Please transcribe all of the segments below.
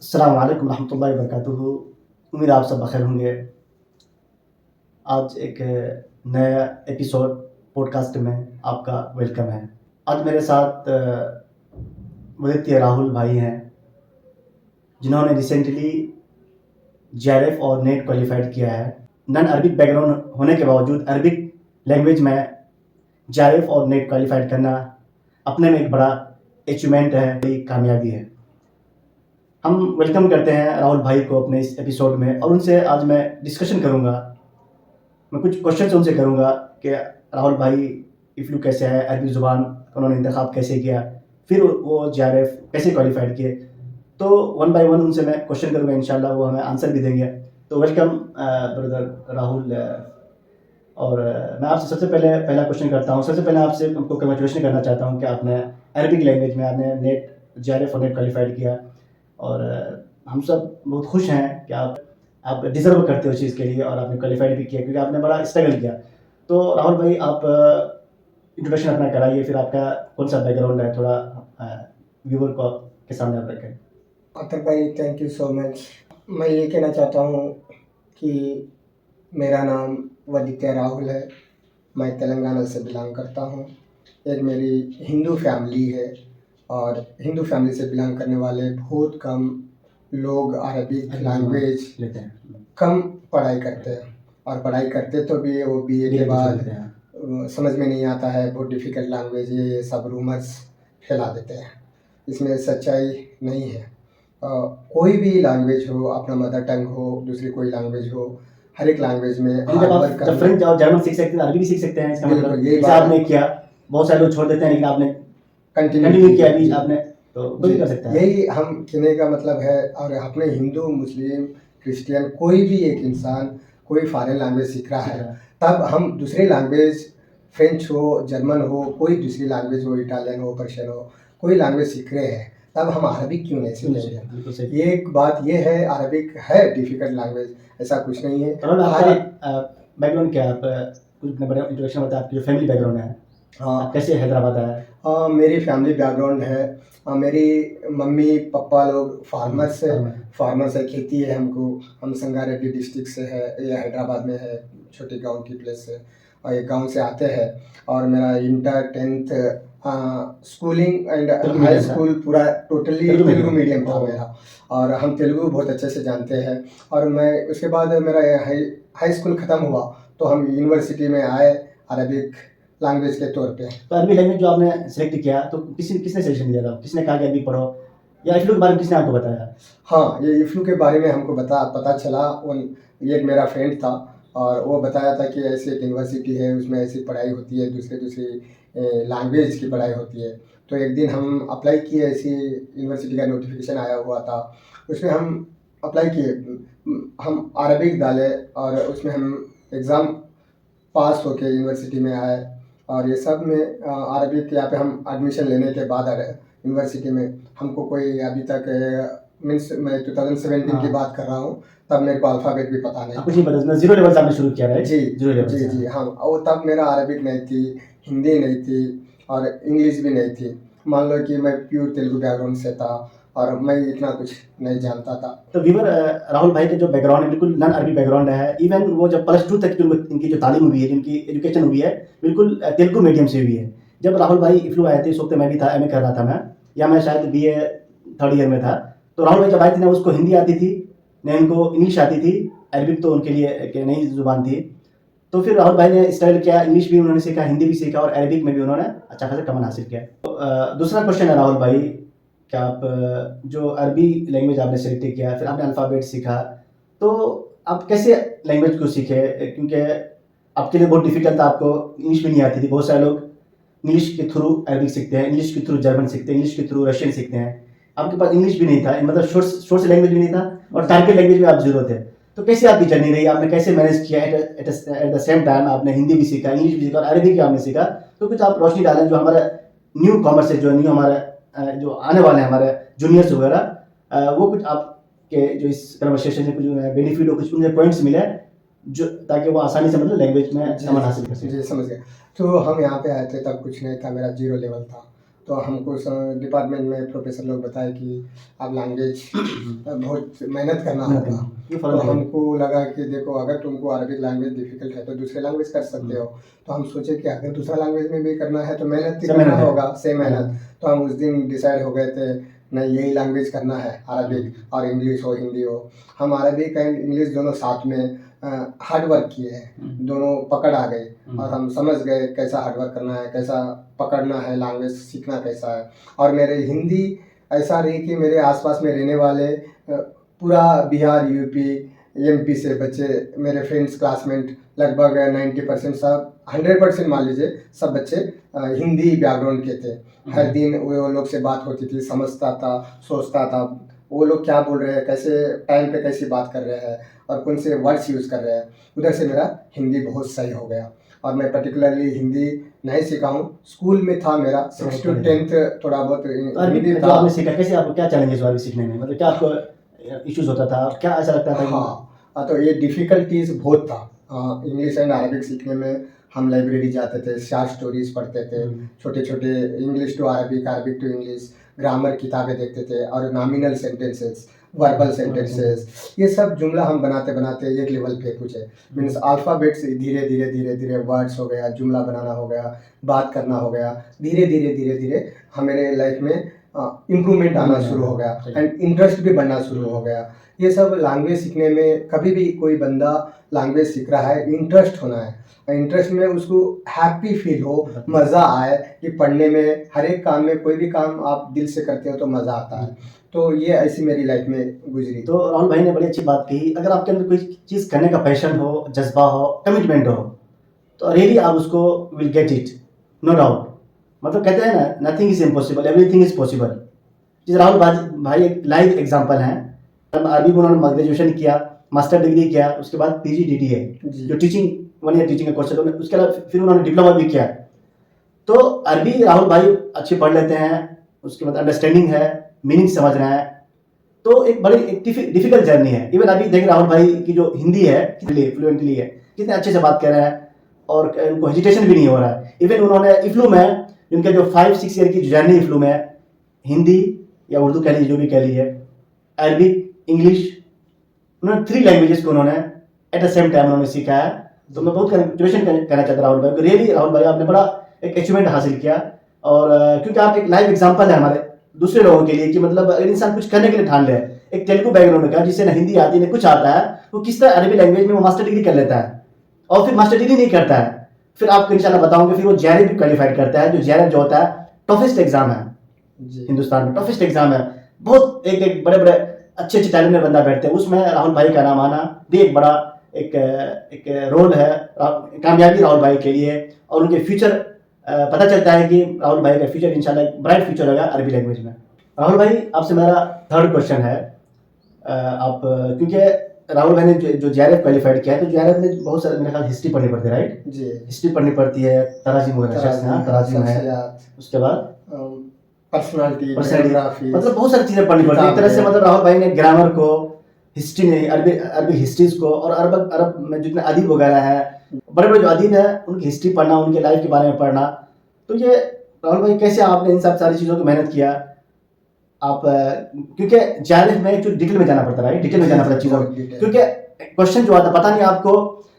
अस्सलाम वालेकुम रहमतुल्लाहि व बरकातुहू। उम्मीद है आप सब बख़ैर होंगे। आज एक नया एपिसोड पॉडकास्ट में आपका वेलकम है। आज मेरे साथ मुदत्तिर राहुल भाई हैं, जिन्होंने रिसेंटली जेआरएफ और नेट क्वालिफाइड किया है। नॉन अरबिक बैकग्राउंड होने के बावजूद अरबिक लैंग्वेज में जेआरएफ और नेट क्वालिफाइड करना अपने में एक बड़ा अचीवमेंट है, बड़ी कामयाबी है। हम वेलकम करते हैं राहुल भाई को अपने इस एपिसोड में, और उनसे आज मैं डिस्कशन करूंगा। मैं कुछ क्वेश्चन उनसे करूंगा कि राहुल भाई इफ्लू कैसे है, अरबी ज़ुबान उन्होंने इंतखाब कैसे किया, फिर वो जेआरएफ कैसे क्वालिफाइड किए। तो वन बाय वन उनसे मैं क्वेश्चन करूंगा, इंशाल्लाह वो हमें आंसर भी देंगे। तो वेलकम ब्रदर राहुल। और मैं आपसे सबसे पहला क्वेश्चन करता हूँ। सबसे पहले आपसे आपको कंग्रेचुलेशन करना चाहता हूँ कि आपने अरबिक लैंग्वेज में आपने नेट जेआरएफ और नेट क्वालिफाइड किया, और हम सब बहुत खुश हैं कि आप डिज़र्व करते हो चीज़ के लिए, और आपने क्वालिफाइड भी किया क्योंकि आपने बड़ा स्ट्रगल किया। तो राहुल भाई, आप इंट्रोडक्शन अपना कराइए, फिर आपका कौन सा बैकग्राउंड है, थोड़ा व्यूअर को के सामने आप रखें। अतर भाई, थैंक यू सो मच। मैं ये कहना चाहता हूँ कि मेरा नाम वदित्य राहुल है। मैं तेलंगाना से बिलोंग करता हूँ। एक मेरी हिंदू फैमिली है, और हिंदू फैमिली से बिलोंग करने वाले बहुत कम लोग अरबिक लैंग्वेज लेते हैं, कम पढ़ाई करते हैं, और पढ़ाई करते तो भी वो बीए के बाद समझ में नहीं आता है, बहुत डिफ़िकल्ट लैंग्वेज है, ये सब रूमर्स फैला देते हैं। इसमें सच्चाई नहीं है। कोई भी लैंग्वेज हो, अपना मदर टंग हो, दूसरी कोई लैंग्वेज हो, हर एक लैंग्वेज में हार्ड वर्क जब फ्रेंच और जर्मन सीख सकते हैं, अरबी भी सीख सकते हैं। इसका बिल्कुल, मतलब ये जैसे बात आपने किया, बहुत सारे लोग छोड़ देते हैं, लेकिन आपने कंटिन्यू कंटिन्यू किया अभी आपने, तो कोई भी कर सकता है। यही हम कहने का मतलब है। और अपने हिंदू, मुस्लिम, क्रिश्चियन, कोई भी एक इंसान कोई फॉरेन लैंग्वेज सीख रहा है, तब हम दूसरी लैंग्वेज, फ्रेंच हो, जर्मन हो, कोई दूसरी लैंग्वेज हो, इटालियन हो, पर्शियन हो, कोई लैंग्वेज सीख रहे हैं, तब हम अरबिक क्यों नहीं सीखेंगे? ये एक बात ये है, अरबिक है डिफ़िकल्ट लैंग्वेज, ऐसा कुछ नहीं है। बैकग्राउंड क्या है? आप कुछ अपने बड़े इंट्रोडक्शन बताएं, आपकी जो फैमिली बैकग्राउंड है। हाँ, कैसे हैदराबाद आया? मेरी फैमिली बैकग्राउंड है। मेरी मम्मी पापा लोग फार्मर्स है। फार्मर्स है, खेती है हमको। हम संगारेड्डी डिस्ट्रिक्ट से है, ये हैदराबाद में है, छोटे गांव की प्लेस से। और ये गांव से आते हैं। और मेरा inter 10th schooling and high school पूरा टोटली तेलुगु मीडियम था मेरा, और हम तेलुगु बहुत अच्छे से जानते हैं। और मैं उसके बाद मेरा हाई स्कूल ख़त्म हुआ तो हम यूनिवर्सिटी में आए अरबिक लैंग्वेज के तौर पे। तो अरबी लैंग्वेज जो आपने सेलेक्ट किया, तो किसने सजेशन दिया था? किसने कहा कि अरबी पढ़ो, या इफ्लू के बारे में किसने आपको बताया? हाँ, ये इफ्लू के बारे में हमको पता चला। ये एक मेरा फ्रेंड था, और वो बताया था कि ऐसी एक यूनिवर्सिटी है, उसमें ऐसी पढ़ाई होती है, दूसरी लैंग्वेज की पढ़ाई होती है। तो एक दिन हम अप्लाई किए, ऐसी यूनिवर्सिटी का नोटिफिकेशन आया हुआ था, उसमें हम अप्लाई किए। हम अरबिक डाले, और उसमें हम एग्ज़ाम पास होके यूनिवर्सिटी में आए। और ये सब में अरबिक यहाँ पे हम एडमिशन लेने के बाद यूनिवर्सिटी में हमको कोई अभी तक मीन्स मैं 2017 की बात कर रहा हूँ, तब मेरे को अल्फ़ाबेट भी पता नहीं। कुछ नहीं पता, जीरो लेवल से आपने शुरू किया है? जी जी हाँ। और तब मेरा अरबिक नहीं थी, हिंदी नहीं थी, और इंग्लिश भी नहीं थी। मान लो कि मैं प्योर तेलुगु बैकग्राउंड से था, और मैं इतना कुछ नहीं जानता था। तो वीवर राहुल भाई के जो बैकग्राउंड है, बिल्कुल नॉन अरबी बैकग्राउंड है। इवन वो जब +2 तक इनकी जो तालीम हुई है, इनकी एजुकेशन हुई है, बिल्कुल तेलुगु मीडियम से हुई है। जब राहुल भाई इफ्लू आए थे, उस वक्त मैं भी था, एमए कर रहा था मैं, या मैं शायद बीए 3rd ईयर में था। तो राहुल भाई जब आए थे ना, उसको हिंदी आती थी, न इनको इंग्लिश आती थी। अरबिक तो उनके लिए एक नई ज़ुबान थी। तो फिर राहुल भाई ने स्टाइल किया, इंग्लिश भी उन्होंने सीखा, हिंदी भी सीखा, और अरबिक में भी उन्होंने अच्छा खासा कमान हासिल किया। तो दूसरा क्वेश्चन है राहुल भाई, कि आप जो अरबी लैंग्वेज आपने सेलेक्ट किया, फिर आपने अल्फ़ाबेट सीखा, तो आप कैसे लैंग्वेज को सीखे? क्योंकि आपके लिए बहुत डिफ़िकल्ट था, आपको इंग्लिश भी नहीं आती थी। बहुत सारे लोग इंग्लिश के थ्रू अरबिक सीखते हैं, इंग्लिश के थ्रू जर्मन सीखते हैं, इंग्लिश के थ्रू रशियन सीखते हैं। आपके पास इंग्लिश भी नहीं था, मतलब सोर्स लैंग्वेज भी नहीं था, और टारगेट लैंग्वेज में आप ज़ीरो थे। तो कैसे आपकी जर्नी रही? आपने कैसे मैनेज किया? एट द सेम टाइम आपने हिंदी भी सीखा, इंग्लिश भी सीखा, और अरबिक भी आपने सीखा। तो कुछ आप रोशनी डालें, जो हमारे न्यू कॉमर्स है, जो न्यू हमारे जो आने वाले हैं हमारे जूनियर्स वगैरह, वो कुछ आपके जो इस कन्वर्सेशन में कुछ बेनिफिट हो, कुछ उन्हें पॉइंट्स मिले, जो ताकि वो आसानी से मतलब लैंग्वेज में कमान हासिल कर सकें। जी, समझ गए। तो हम यहाँ पे आए थे, तब कुछ नहीं था, मेरा 0 लेवल था। तो हमको डिपार्टमेंट में प्रोफेसर लोग बताए कि आप लैंग्वेज बहुत मेहनत करना होगा। ये तो फर्क है। हमको लगा कि देखो अगर तुमको अरबिक लैंग्वेज डिफिकल्ट है तो दूसरे लैंग्वेज कर सकते हो। तो हम सोचे कि अगर दूसरा लैंग्वेज में भी करना है तो मेहनत ही सब करना मेहनत है। होगा, सेम हाँ। मेहनत। तो हम उस दिन डिसाइड हो गए थे नहीं यही लैंग्वेज करना है, अरबिक और इंग्लिश हो हिंदी हो। हम अरबिक एंड इंग्लिश दोनों साथ में हार्ड वर्क किए हैं, दोनों पकड़ आ गए और हम समझ गए कैसा हार्ड वर्क करना है, कैसा पकड़ना है, लैंग्वेज सीखना कैसा है। और मेरे हिंदी ऐसा रही कि मेरे आसपास में रहने वाले पूरा बिहार, यूपी, एमपी से बच्चे, मेरे फ्रेंड्स, क्लासमेट लगभग 90% सब, 100% मान लीजिए सब बच्चे हिंदी बैकग्राउंड के थे। हर दिन वो लोग से बात होती थी, समझता था, सोचता था वो लोग क्या बोल रहे हैं, कैसे टाइम पे कैसी बात कर रहे हैं और कौन से वर्ड्स यूज़ कर रहे हैं। उधर से मेरा हिंदी बहुत सही हो गया और मैं पर्टिकुलरली हिंदी नहीं सीखा हूँ, स्कूल में था मेरा 6 to 10th थोड़ा बहुत तो अरबी हिंदी जो था। आपने सीखा, कैसे आपको क्या चैलेंजेस हुआ अरबी सीखने में? मतलब क्या आपको इश्यूज होता था, क्या ऐसा लगता था कि हाँ, तो ये डिफ़िकल्टीज़ बहुत था। इंग्लिश एंड अरबिक सीखने में हम लाइब्रेरी जाते थे, शॉर्ट स्टोरीज़ पढ़ते थे, छोटे-छोटे English to Arabic, Arabic to English, grammar किताबें देखते थे और नॉमिनल सेंटेंसेस, वर्बल सेंटेंसेस, ये सब जुमला हम बनाते-बनाते एक लेवल पे पहुँचे। मीन्स अल्फ़ाबेट से धीरे-धीरे वर्ड्स हो गया, जुमला बनाना हो गया, बात करना हो गया। धीरे-धीरे हमारे लाइफ में इम्प्रूवमेंट आना शुरू हो गया एंड इंटरेस्ट भी बढ़ना शुरू हो गया। ये सब लैंग्वेज सीखने में कभी भी कोई बंदा लैंग्वेज सीख रहा है, इंटरेस्ट होना है। इंटरेस्ट में उसको हैप्पी फील हो, मज़ा आए कि पढ़ने में, हर एक काम में, कोई भी काम आप दिल से करते हो तो मज़ा आता है। तो ये ऐसी मेरी लाइफ में गुजरी। तो राहुल भाई ने बड़ी अच्छी बात कही, अगर आपके अंदर कोई चीज़ करने का पैशन हो, जज्बा हो, कमिटमेंट हो, तो रियली आप उसको will get it, no doubt. मतलब कहते हैं ना, nothing is impossible, everything is possible. जिस राहुल भाई एक लाइव एग्जाम्पल हैं। अभी उन्होंने ग्रेजुएशन किया, मास्टर डिग्री किया, उसके बाद PGDT है जो टीचिंग 1 ईयर टीचिंग का कोर्स है, तो उसके अलावा फिर उन्होंने डिप्लोमा भी किया। तो अरबी राहुल भाई अच्छी पढ़ लेते हैं, उसके बाद अंडरस्टैंडिंग है, मीनिंग समझ रहे हैं। तो एक बड़ी डिफिकल्ट जर्नी है। इवन अभी देख राहुल भाई की जो हिंदी है फ्लुएंटली है, कितने अच्छे से बात कर रहे हैं और उनको हेजिटेशन भी नहीं हो रहा है। इवन उन्होंने इफ्लू में, उनके जो 5-6 ईयर की जर्नी इफ्लू में, हिंदी या उर्दू कह लीजिए, जो भी कह लीजिए, अरबिक, इंग्लिश, उन्होंने 3 लैंग्वेजेस को उन्होंने एट द सेम टाइम उन्होंने सीखा है। तो मैं बहुत कंग्रेचुलेशन कहना चाहता हूँ राहुल भाई को। रियली राहुल भाई आपने बड़ा एक अचीवमेंट हासिल किया। और क्योंकि आप एक लाइव एग्जांपल है हमारे दूसरे लोगों के लिए कि मतलब अगर इंसान कुछ करने के लिए ठान ले, एक तेलुगु बैकग्राउंड का जिससे ना हिंदी आती है ना कुछ आता है, वो किस तरह अरबी लैंग्वेज में वो मास्टर डिग्री कर लेता है और फिर मास्टर डिग्री नहीं करता है, फिर आपको इंशाल्लाह बताऊंगे, फिर वो JRF भी क्वालिफाइड करता है। जो JRF जो होता है टफेस्ट एग्जाम है हिंदुस्तान में, टफेस्ट एग्जाम है। बहुत एक बड़े बड़े अच्छे टैलेंटेड बंदा बैठते हैं उसमें, राहुल भाई का नाम आना भी एक बड़ा एक रोल है कामयाबी राहुल भाई के लिए। और उनके फ्यूचर पता चलता है कि राहुल भाई का फ्यूचर इंशाल्लाह ब्राइट फ्यूचर होगा अरबी लैंग्वेज में। राहुल भाई आपसे मेरा थर्ड क्वेश्चन है, आप क्योंकि राहुल भाई ने जो JRF क्वालिफाइड किया है, तो JRF में बहुत सारे मेरे ख्याल हिस्ट्री पढ़नी पड़ती है, राइट? जी, हिस्ट्री पढ़नी पड़ती है, तराजीम वगैरह, तराजीम है, उसके बाद पर्सनालिटी, मतलब बहुत सारी चीजें पढ़नी पड़ती है। एक तरह से मतलब राहुल भाई ने ग्रामर को, हिस्ट्री ने, अरबी हिस्ट्रीज को, और अरब में जितने अदीब वगैरह हैं, बड़े बड़े जो अदीब हैं, उनकी हिस्ट्री पढ़ना, उनके लाइफ के बारे में पढ़ना। तो ये राहुल भाई कैसे आपने इन सब सारी चीज़ों की मेहनत किया? आप क्योंकि JRF में एक्चुअली डिटेल में जाना पड़ता है, डिटेल में जाना पड़ता चीज़ों, क्योंकि क्वेश्चन जो आता पता नहीं आपको।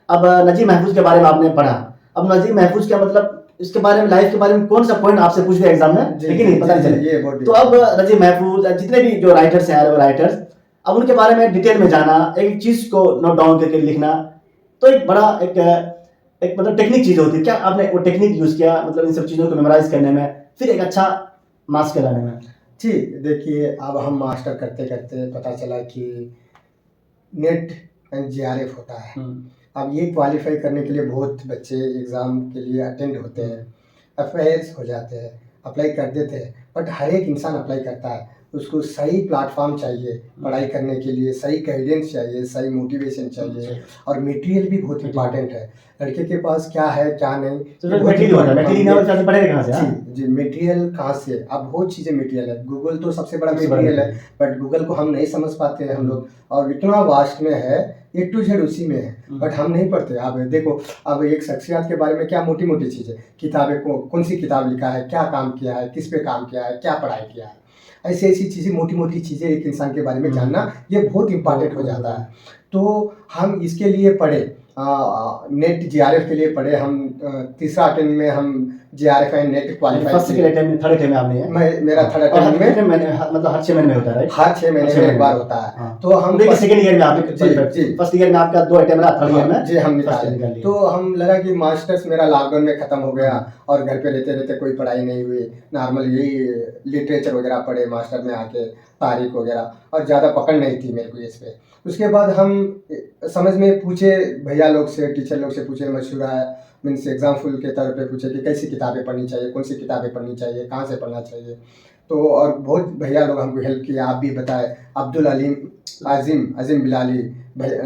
अब नजीब महफूज के बारे में आपने पढ़ा, अब नजीब महफूज का मतलब इसके बारे में, लाइफ के बारे में कौन सा पॉइंट आपसे पूछ दिया एग्जाम में, लेकिन नहीं पता नहीं चले। तो अब नजीब महफूज, जितने भी जो राइटर्स हैं, अरब राइटर्स, अब उनके बारे में डिटेल में जाना, एक चीज को नोट डाउन करके लिखना, तो एक बड़ा एक मतलब टेक्निक चीज होती है। क्या आपने वो टेक्निक यूज किया मतलब इन सब चीजों को मेमोराइज करने में, फिर एक अच्छा मार्क्स के लाने में? जी, देखिए अब हम मास्टर करते करते पता चला कि नेट एंड JRF होता है। अब ये क्वालिफाई करने के लिए बहुत बच्चे एग्ज़ाम के लिए अटेंड होते हैं, अफेयर्स हो जाते हैं, अप्लाई कर देते हैं, बट हर एक इंसान अप्लाई करता है। उसको सही प्लेटफॉर्म चाहिए पढ़ाई करने के लिए, सही गाइडेंस चाहिए, सही मोटिवेशन चाहिए, और मटेरियल भी बहुत इंपॉर्टेंट है। लड़के के पास क्या है क्या नहीं, मटेरियल पढ़ेगा कहाँ से? जी, मटेरियल कहाँ से? अब बहुत चीज़ें मटेरियल है, गूगल तो सबसे बड़ा मटेरियल है, बट गूगल को हम नहीं समझ पाते हैं हम लोग, और इतना वास्ट में है A to Z उसी में है, बट हम नहीं पढ़ते। अब देखो, अब एक शख्सियत के बारे में क्या मोटी मोटी चीज़ें, किताबें को कौन सी किताब लिखा है, क्या काम किया है, किस पे काम किया है, क्या पढ़ाई किया है, ऐसी ऐसी चीज़ें, मोटी मोटी चीज़ें एक इंसान के बारे में जानना ये बहुत इंपॉर्टेंट हो जाता है। तो हम इसके लिए पढ़े, नेट JRF के लिए पढ़े हम। तीसरा अटेम्प्ट में हम JRF and net qualify first किए। सेकंड अटेम्प्ट थर्ड अटेम्प्ट में आपने है? मेरा थर्ड और हर अटेम्प्ट में, मैंने मतलब हर 6 महीने में होता है, राइट? हर 6 महीने छह में एक महीने बार में। होता है। हाँ। तो हम देखिए सेकंड ईयर में आपने जी। फर्स्ट ईयर में आपका 2 अटेम्प्ट रहा, थर्ड ईयर में जी हम फर्स्ट निकाले। निकाल लिया। तो हम लगा कि मास्टर्स मेरा लॉकडाउन में ख़त्म हो गया और घर पे रहते रहते कोई पढ़ाई नहीं हुई, नॉर्मल यही लिटरेचर वगैरह पढ़े मास्टर में आके, तारीख वगैरह, और ज़्यादा पकड़ नहीं थी मेरे को इस पे। उसके बाद हम समझ में पूछे भैया लोग से, टीचर लोग से पूछे, मशवरा मीन्स एग्जाम्पल के तौर पे पूछे कि कैसी किताबें पढ़नी चाहिए, कौन सी किताबें पढ़नी चाहिए, कहाँ से पढ़ना चाहिए। तो और बहुत भैया लोग हमको हेल्प किया, आप भी बताए, अब्दुल अलीम अजीम बिलाली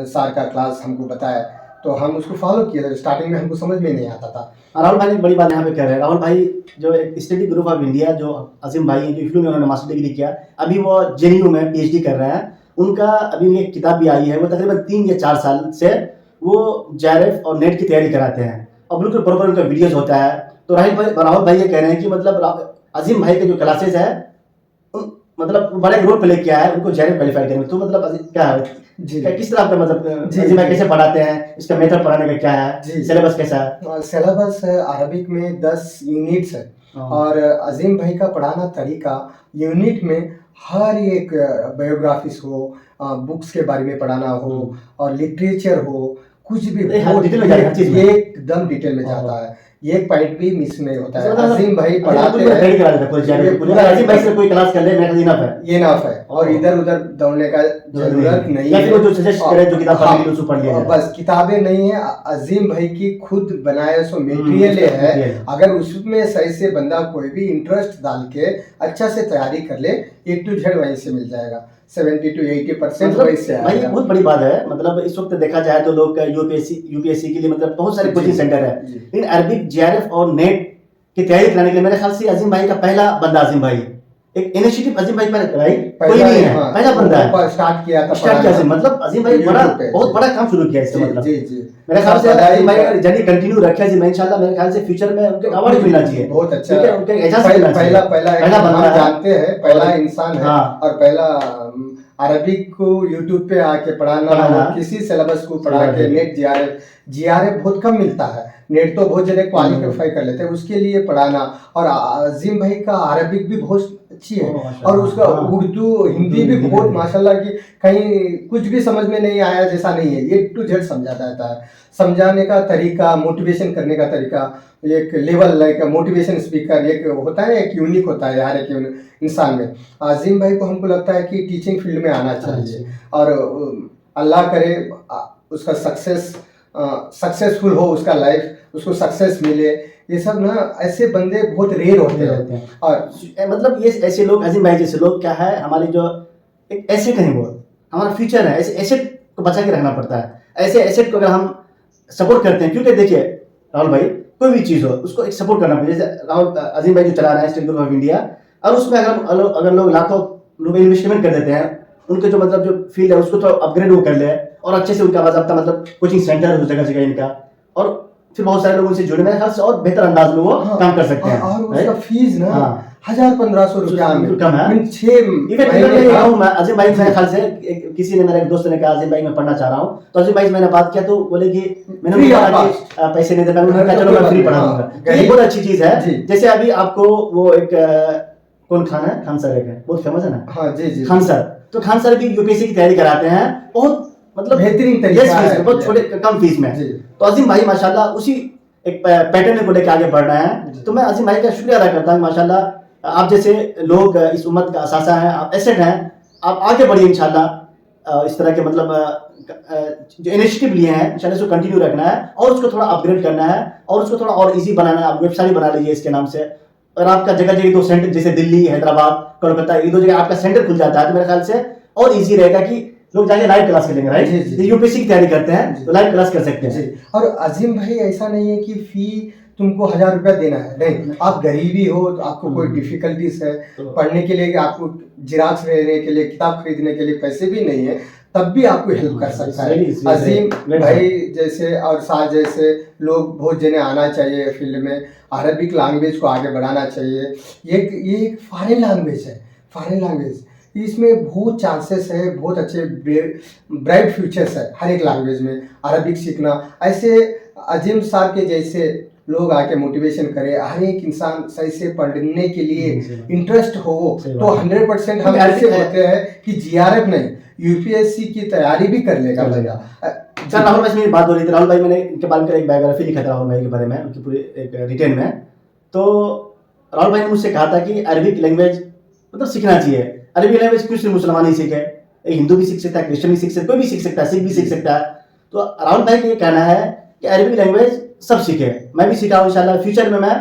सर का क्लास हमको बताया, तो हम उसको फॉलो किए। स्टार्टिंग में हमको समझ में नहीं आता था। राहुल भाई ने बड़ी बात यहाँ पे कह रहे हैं। राहुल भाई जो एक स्टडी ग्रुप ऑफ इंडिया, जो अजीम भाई हैं, जो इफ्लू में उन्होंने मास्टर डिग्री किया, अभी वो JNU में PhD कर रहे हैं। उनका अभी एक किताब भी आई है, वो तकरीबन 3 या 4 साल से वो JRF और नेट की तैयारी कराते हैं और बिल्कुल प्रॉपर उनका वीडियोज होता है। तो राहुल भाई ये कह रहे हैं कि मतलब अजीम भाई के जो क्लासेज है मतलब बड़ा एक रोल प्ले किया है उनको JRF क्वालिफाई करने में। तो मतलब क्या है जी किस तरह का मतलब जी, अजीम भाई जी। कैसे पढ़ाते हैं, इसका मेथड पढ़ाने का क्या है, जी। सिलेबस कैसा है? सिलेबस अरबिक में 10 यूनिट्स है हाँ। और अजीम भाई का पढ़ाना तरीका, यूनिट में हर एक बायोग्राफीज हो, बुक्स के बारे में पढ़ाना हो और लिटरेचर हो, कुछ भी हर डिटेल में जाता है, हर चीज में। एकदम डिटेल में जाता है, एक पॉइंट भी मिस नहीं होता है। मतलब अजीम भाई पढ़ाते पूरा हैं, ट्रेनिंग करा देते हैं, पूरे JRF पूरा अजीम भाई से कोई क्लास कर ले मेरा इनफ है। ये नाफ है और इधर उधर दौड़ने का जरूरत नहीं या है। फिर वो जो सजेस्ट करे, जो किताब पढ़ने के लिए उसको पढ़ लिया हाँ, जाए। बस किताबें नहीं है, अजीम भाई की खुद बनाया सो मटेरियल है। मटेरियल। अगर उसमें सही से बंदा कोई भी इंटरेस्ट डाल के अच्छा से तैयारी कर ले, A to Z वहीं से मिल जाएगा, 70 to 80% वहीं से मतलब भाई आएगा। बहुत बड़ी बात है। मतलब इस वक्त देखा जाए तो लोग यूपीएससी के लिए मतलब बहुत सारे कोचिंग सेंटर है, जी। लेकिन अरबिक JRF और नेट की तैयारी कराने के लिए मेरे ख्याल से अजीम भाई का पहला बंदा अजीम भाई, एक इनिशिएटिव अजीम भाई पर भाई कोई नहीं है, पहला बंदा है स्टार्ट किया था स्टार्ट किया। मतलब अजीम भाई बड़ा YouTube पे। बहुत बड़ा काम शुरू किया इसका। जी मतलब जी जी मेरे ख्याल से अजीम भाई अगर जर्नी कंटिन्यू रखे जी, इंशाल्लाह मेरे ख्याल से फ्यूचर में उनके अवार्ड मिलना चाहिए। बहुत अच्छा ठीक है, उनके एजाज मिलना चाहिए। पहला बंदा हम है। जानते हैं, पहला इंसान है। हाँ। और पहला अरबिक को यूट्यूब पे आके पढ़ाना और किसी सिलेबस को पढ़ा के नेट JRF बहुत कम मिलता है, नेट तो बहुत जगह क्वालिफाई कर लेते हैं, उसके लिए पढ़ाना। और अजीम भाई का अरबिक भी बहुत अच्छी है और उसका उर्दू हिंदी भी बहुत माशाल्लाह की, कहीं कुछ भी समझ में नहीं आया जैसा नहीं है, A to Z समझा जाता है। समझाने का तरीका, मोटिवेशन करने का तरीका, एक लेवल लाइक मोटिवेशन स्पीकर एक होता है, एक यूनिक होता है हर एक इंसान में। अजीम भाई को हमको लगता है कि टीचिंग फील्ड में आना चाहिए और अल्लाह करे उसका सक्सेसफुल हो, उसका लाइफ, उसको सक्सेस मिले। ये सब ना ऐसे बंदे बहुत रेयर होते हैं। और मतलब ये ऐसे लोग, अजीम भाई जैसे लोग क्या है, हमारी जो एक एसेट है, वो हमारा फ्यूचर है। ऐसे एसेट को बचा के रखना पड़ता है। ऐसे एसेट को अगर हम सपोर्ट करते हैं, क्योंकि देखिए राहुल भाई कोई भी चीज़ हो उसको एक सपोर्ट करना पड़ेगा। जैसे राहुल अजीम भाई जो चला रहा है स्टेट ग्रुप ऑफ इंडिया, और उसमें अगर लोग लाखों रुपए इन्वेस्टमेंट कर देते हैं, उनके जो मतलब जो फील्ड है उसको तो अपग्रेड वो कर ले और अच्छे से उनका बाज़ाब्ता मतलब कोचिंग सेंटर उस जगह इनका, और फिर बहुत सारे लोग उनसे जुड़े, मेरे ख्याल से और बेहतर अंदाज में वो काम कर सकते हैं। और उसका फीस ना 1000-1500 रुपया कम है। में 6 इवन अजीम भाई मेरे ख्याल से किसी ने, मेरे एक दोस्त ने कहा अजीम भाई मैं पढ़ना चाह रहा हूँ, तो अजीम भाई से मैंने बात किया तो बोले कि मैंने पैसे नहीं देना, उन्होंने कहा चलो मैं फ्री पढ़ाऊंगा। ये बहुत अच्छी चीज है। जैसे अभी आपको वो एक कौन खान है, खान सर एक बहुत फेमस है ना, हाँ जी जी, खान सर, तो खान सर भी यूपीएससी की तैयारी कराते हैं, बहुत मतलब बेहतरीन तरीका है, बहुत छोटे कम फीस में। तो अजीम भाई माशाल्लाह उसी एक पैटर्न को लेकर आगे बढ़ रहे हैं। तो मैं अजीम भाई का शुक्रिया अदा करता हूँ। माशाल्लाह आप जैसे लोग इस उम्मत का असासा हैं, आप एसेट हैं, आप आगे बढ़िए इंशाल्लाह। इस तरह के मतलब जो इनिशिएटिव लिए हैं इंशाल्लाह इसको कंटिन्यू रखना है और उसको थोड़ा अपग्रेड करना है और उसको थोड़ा और इजी बनाना है। आप वेबसाइट बना लीजिए इसके नाम से, और आपका जगह जगह दो सेंटर, जैसे दिल्ली, हैदराबाद, कोलकाता, ये दो जगह आपका सेंटर खुल जाता है, तो मेरे ख्याल से और इजी रहेगा कि लोग जाके लाइव क्लास करेंगे। राइट, यूपीएससी की तैयारी करते हैं तो लाइव क्लास कर सकते हैं। और अजीम भाई ऐसा नहीं है कि फी तुमको 1000 रुपया देना है, नहीं। आप गरीबी हो तो आपको कोई डिफिकल्टीज है, पढ़ने के लिए आपको जिराक्स लेने के लिए, किताब खरीदने के लिए पैसे भी नहीं है, तब भी आपको हेल्प कर सकता है। अजीम भाई जैसे और साथ जैसे लोग बहुत जने आना चाहिए फील्ड में, अरबिक लैंग्वेज को आगे बढ़ाना चाहिए। ये एक फॉरेन लैंग्वेज है, फॉरेन लैंग्वेज, इसमें बहुत चांसेस है, बहुत अच्छे ब्राइट फ्यूचर्स है हर एक लैंग्वेज में अरबिक सीखना। ऐसे अजीम सर के जैसे लोग आके मोटिवेशन करे, हर एक इंसान सही से पढ़ने के लिए इंटरेस्ट हो तो 100% हम ऐसे होते हैं कि जीआरएफ नहीं यूपीएससी की तैयारी भी कर लेगा भैया। सर राहुल भाई से मेरी बात हो रही थी, राहुल भाई मैंने इनके बारे में एक बायोग्राफी लिखा था राहुल भाई के बारे में, उनकी पूरी एक रिटेन में। तो राहुल भाई ने मुझसे कहा था कि अरबिक लैंग्वेज मतलब सीखना चाहिए। अरबिक लैंग्वेज कुछ मुसलमान ही सीखे, एक हिंदू भी सीख सकता है, क्रिश्चियन भी सीख सकता है, कोई भी सीख सकता है, सिख भी सीख सकता है। तो राहुल भाई का ये कहना है कि अरबिक लैंग्वेज सब सीखे, मैं भी सीखा हूँ, इंशाल्लाह फ्यूचर में मैं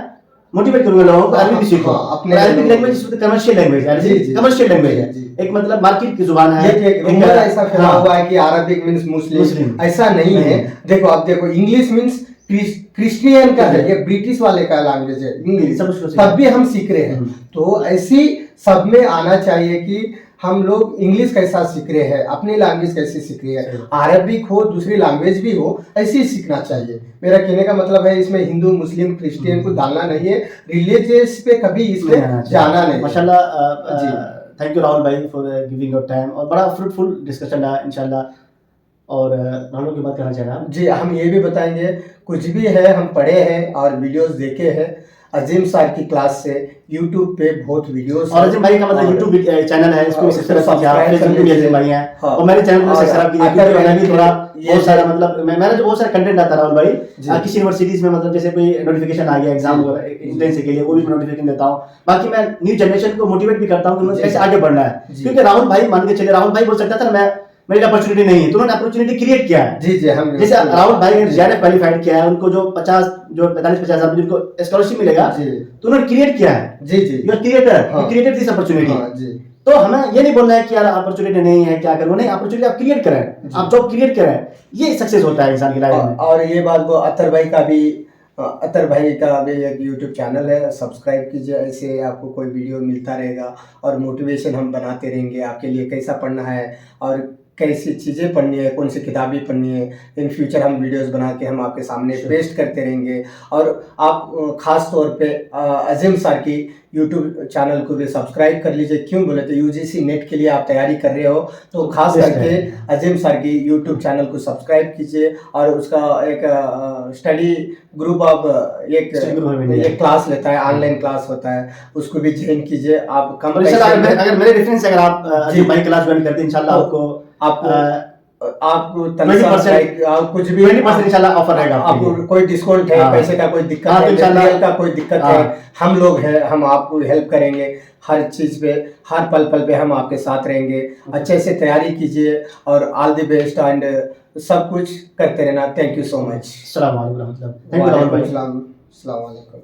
मोटिवेट करूंगा लोगों को अरबी भी सीखो। अरबिक लैंग्वेज कमर्शियल लैंग्वेज है, कमर्शियल लैंग्वेज है, एक मतलब मार्केट की जुबान है। एक ऐसा फैला हुआ है कि अरबिक मींस मुस्लिम, ऐसा नहीं है। देखो अब देखो इंग्लिश मींस क्रिश्चियन का है, ये ब्रिटिश वाले का लैंग्वेज है इंग्लिश, तब भी हम सीख रहे हैं। तो ऐसी सब में आना चाहिए कि हम लोग इंग्लिश कैसा सीख रहे हैं, अपनी लैंग्वेज कैसे सीख रहे हैं, अरबिक हो दूसरी लैंग्वेज भी हो, ऐसे ही सीखना चाहिए। मेरा कहने का मतलब है इसमें हिंदू मुस्लिम क्रिश्चियन को डालना नहीं है, रिलीजियस पे कभी इसमें जाना नहीं। माशाल्लाह, थैंक यू राहुल भाई फॉर गिविंग योर टाइम, और बड़ा फ्रूटफुल डिस्कशन रहा इंशाल्लाह। और राहुल की बात करना चाह रहा हूँ जी, हम ये भी बताएंगे कुछ भी है हम पढ़े हैं और वीडियोस देखे हैं अजीम सर की क्लास से, यूट्यूब पे बहुत वीडियोस। और अजीम भाई का मतलब यूट्यूब चैनल है, इसको सब्सक्राइब कीजिए, फेसबुक भी अजीम भाई हैं, और मेरे चैनल को सब्सक्राइब कीजिए, क्योंकि मैंने भी थोड़ा बहुत सारा मतलब मैंने जो बहुत सारा कंटेंट आता है राहुल भाई, किसी यूनिवर्सिटीज में मतलब जैसे कोई नोटिफिकेशन आ गया एग्जाम एंट्रेंस के लिए, वो भी नोटिफिकेशन देता हूँ। बाकी मैं न्यू जनरेशन को मोटिवेट भी करता हूँ कि कैसे आगे बढ़ना है, क्योंकि राहुल भाई मान के चले, राहुल भाई बोल सकता था मैं मेरी अपॉर्चुनिटी नहीं है, तो उन्होंने अपॉर्चुनिटी क्रिएट किया है। जी हम जैसे राहुल भाई ने जेआरएफ क्वालिफाइड किया है, उनको जो 45-50 जिनको स्कॉलरशिप मिलेगा, तो उन्होंने क्रिएट किया है। You are creator, you created this opportunity. तो हमें ये नहीं बोलना है कि यार अपॉर्चुनिटी नहीं है क्या करूं, नहीं, अपॉर्चुनिटी आप क्रिएट करें, आप जॉब क्रिएट करें, ये सक्सेस होता है इंसान की लाइफ में। और ये बात वो अतर भाई का भी एक यूट्यूब चैनल है, सब्सक्राइब कीजिए, ऐसे आपको कोई वीडियो मिलता रहेगा और मोटिवेशन हम बनाते रहेंगे आपके लिए, कैसा पढ़ना है और कैसी चीज़ें पढ़नी है, कौन सी किताबें पढ़नी है। इन फ्यूचर हम वीडियोस बना के हम आपके सामने पेस्ट करते रहेंगे। और आप ख़ास तौर पे अजीम सर की यूट्यूब चैनल को भी सब्सक्राइब कर लीजिए। क्यों बोले तो यूजीसी नेट के लिए आप तैयारी कर रहे हो तो खास करके अजीम सर की यूट्यूब चैनल को सब्सक्राइब कीजिए, और उसका एक स्टडी ग्रुप ऑफ एक क्लास लेता है, ऑनलाइन क्लास होता है, उसको भी ज्वाइन कीजिए। आप कम अगर मेरे रेफरेंस अगर आप अजीम भाई क्लास ज्वाइन करते हैं इंशाल्लाह आपको 20% कुछ भी 20% इंशाल्लाह ऑफर रहेगा, आपको कोई डिस्काउंट है, पैसे का कोई दिक्कत है, मटेरियल का कोई दिक्कत है, हम लोग हैं, हम आपको हेल्प करेंगे हर चीज़ पे, हर पल पे हम आपके साथ रहेंगे। अच्छे से तैयारी कीजिए और ऑल द बेस्ट एंड सब कुछ करते रहना। Thank you so much. अस्सलाम वालेकुम। थैंक यू राहुल भाई। अस्सलाम वालेकुम।